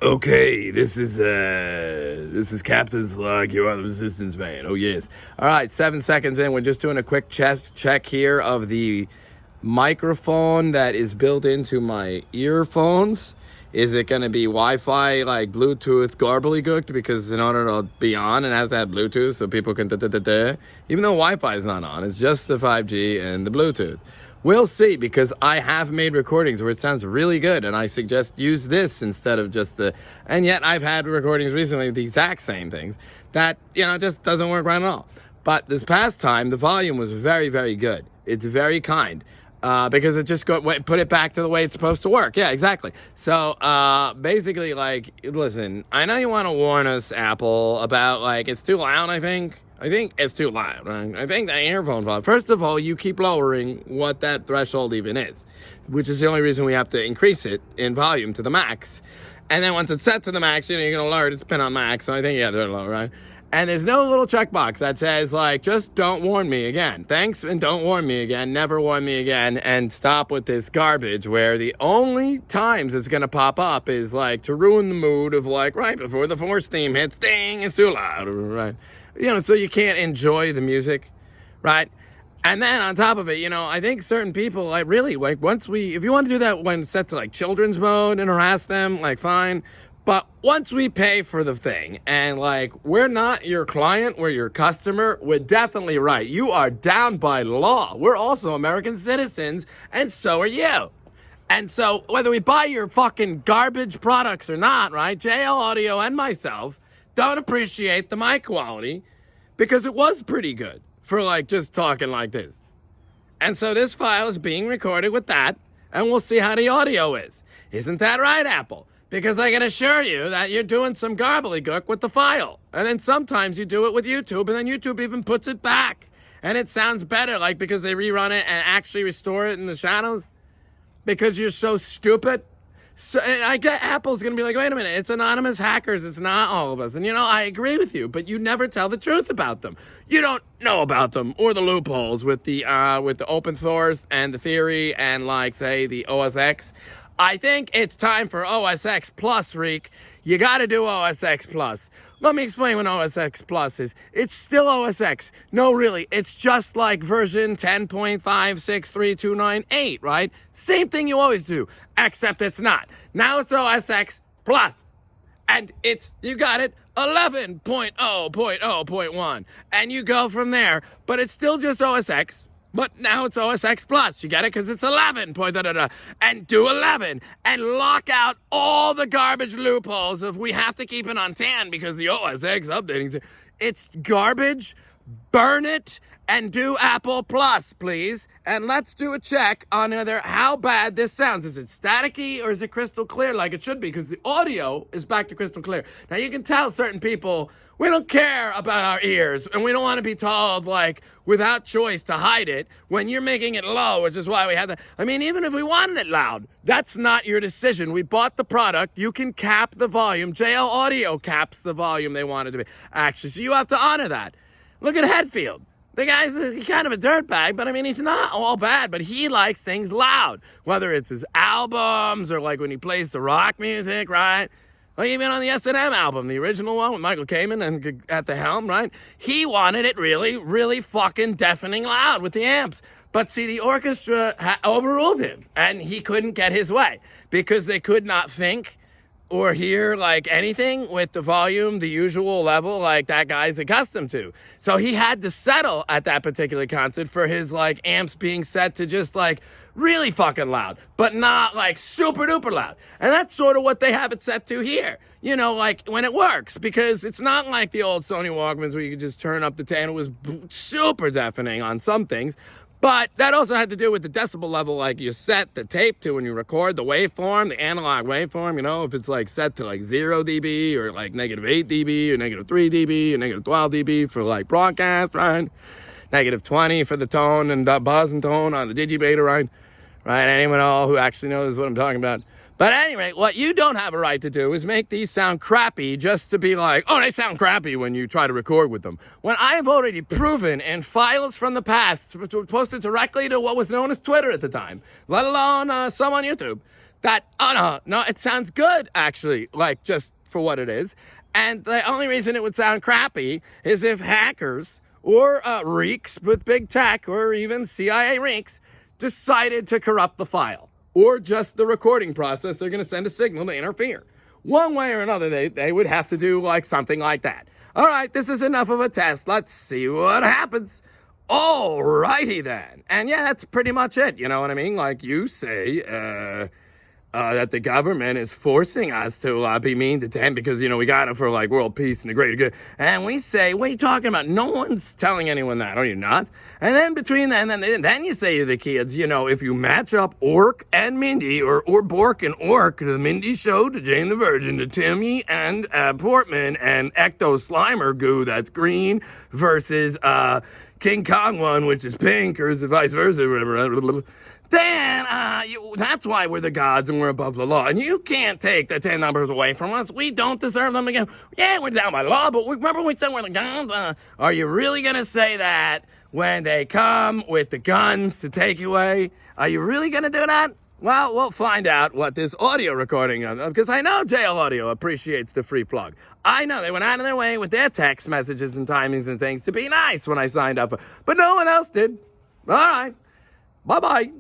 Okay, this is Captain Slug, your other resistance man. Oh yes. All right, 7 seconds in. We're just doing a quick chest check here of the microphone that is built into my earphones. Is it going to be Wi-Fi, like Bluetooth gobbledygook? Because in order to be on, it has to have Bluetooth so people can da-da-da-da. Even though Wi-Fi is not on, it's just the 5G and the Bluetooth. We'll see, because I have made recordings where it sounds really good, and I suggest use this instead of just the... And yet I've had recordings recently with the exact same things that, just doesn't work right at all. But this past time, the volume was very, very good. It's very kind. Because it just put it back to the way it's supposed to work. Yeah, exactly. So, basically, listen, I know you want to warn us, Apple, about, it's too loud, I think it's too loud, right? I think the earphone volume, first of all, you keep lowering what that threshold even is, which is the only reason we have to increase it in volume to the max. And then once it's set to the max, you're going to lower it to pin on max. So I think, they're low, right? And there's no little checkbox that says, just don't warn me again. Thanks, and don't warn me again. Never warn me again. And stop with this garbage where the only times it's going to pop up is, to ruin the mood of, right before the Force theme hits, ding, it's too loud, right? So you can't enjoy the music, right? And then on top of it, I think certain people, if you want to do that when it's set to, children's mode and harass them, fine. But once we pay for the thing and we're not your client, we're your customer, we're definitely right. You are down by law. We're also American citizens, and so are you. And so whether we buy your fucking garbage products or not, right? JL Audio and myself don't appreciate the mic quality because it was pretty good for just talking like this. And so this file is being recorded with that, and we'll see how the audio is. Isn't that right, Apple? Because I can assure you that you're doing some gobbledygook with the file. And then sometimes you do it with YouTube, and then YouTube even puts it back. And it sounds better, because they rerun it and actually restore it in the shadows. Because you're so stupid. So, and I get Apple's going to be like, wait a minute, it's anonymous hackers. It's not all of us. And, I agree with you, but you never tell the truth about them. You don't know about them or the loopholes with the open source and the theory and, say, the OS X. I think it's time for OS X Plus, Reek. You got to do OS X Plus. Let me explain what OS X Plus is. It's still OS X. No, really, it's just like version 10.56329.8, right? Same thing you always do, except it's not. Now it's OS X Plus. And you got it, 11.0.0.1. And you go from there, but it's still just OS X. But now it's OS X Plus. You get it? Because it's 11. And do 11. And lock out all the garbage loopholes if we have to keep it on 10 because the OS X updating. It's garbage. Burn it. And do Apple Plus, please. And let's do a check on how bad this sounds. Is it staticky or is it crystal clear like it should be? Because the audio is back to crystal clear. Now, you can tell certain people, we don't care about our ears. And we don't want to be told, without choice to hide it when you're making it low, which is why we have that. I mean, even if we wanted it loud, that's not your decision. We bought the product. You can cap the volume. JL Audio caps the volume they want it to be. Actually, so you have to honor that. Look at Hetfield. The guy's kind of a dirtbag, but I mean, he's not all bad, but he likes things loud. Whether it's his albums or when he plays the rock music, right? Even on the S&M album, the original one with Michael Kamen and at the helm, right? He wanted it really, really fucking deafening loud with the amps. But see, the orchestra overruled him, and he couldn't get his way because they could not think or hear anything with the volume, the usual level that guy's accustomed to. So he had to settle at that particular concert for his amps being set to just really fucking loud, but not super duper loud. And that's sort of what they have it set to here. When it works, because it's not like the old Sony Walkmans where you could just turn up the 10. It was super deafening on some things. But that also had to do with the decibel level, you set the tape to when you record the waveform, the analog waveform, if it's set to 0 dB or negative 8 dB or negative 3 dB or negative 12 dB for broadcast, right? Negative 20 for the tone and the buzz and tone on the digibeta, right? Right? Anyone all who actually knows what I'm talking about. But anyway, what you don't have a right to do is make these sound crappy just to be they sound crappy when you try to record with them. When I've already proven in files from the past, posted directly to what was known as Twitter at the time, let alone some on YouTube, No, it sounds good, actually, like just for what it is. And the only reason it would sound crappy is if hackers or reeks with big tech or even CIA reeks decided to corrupt the file or just the recording process. They're going to send a signal to interfere. One way or another, they would have to do like something like that. All right, this is enough of a test. Let's see what happens. All righty then. And yeah, that's pretty much it. You know what I mean? Like you say, that the government is forcing us to be mean to them because, we got it for like world peace and the greater good. And we say, what are you talking about? No one's telling anyone that, are you not? And then between that, and then you say to the kids, if you match up Orc and Mindy or Bork and Orc, to the Mindy Show, to Jane the Virgin, to Timmy and Portman and Ecto Slimer goo that's green versus King Kong one, which is pink, or is it vice versa, whatever. Then that's why we're the gods and we're above the law. And you can't take the 10 numbers away from us. We don't deserve them again. Yeah, we're down by law, but remember we said we're the gods? Are you really going to say that when they come with the guns to take you away? Are you really going to do that? Well, we'll find out what this audio recording of, because I know JL Audio appreciates the free plug. I know they went out of their way with their text messages and timings and things to be nice when I signed up, but no one else did. All right. Bye-bye.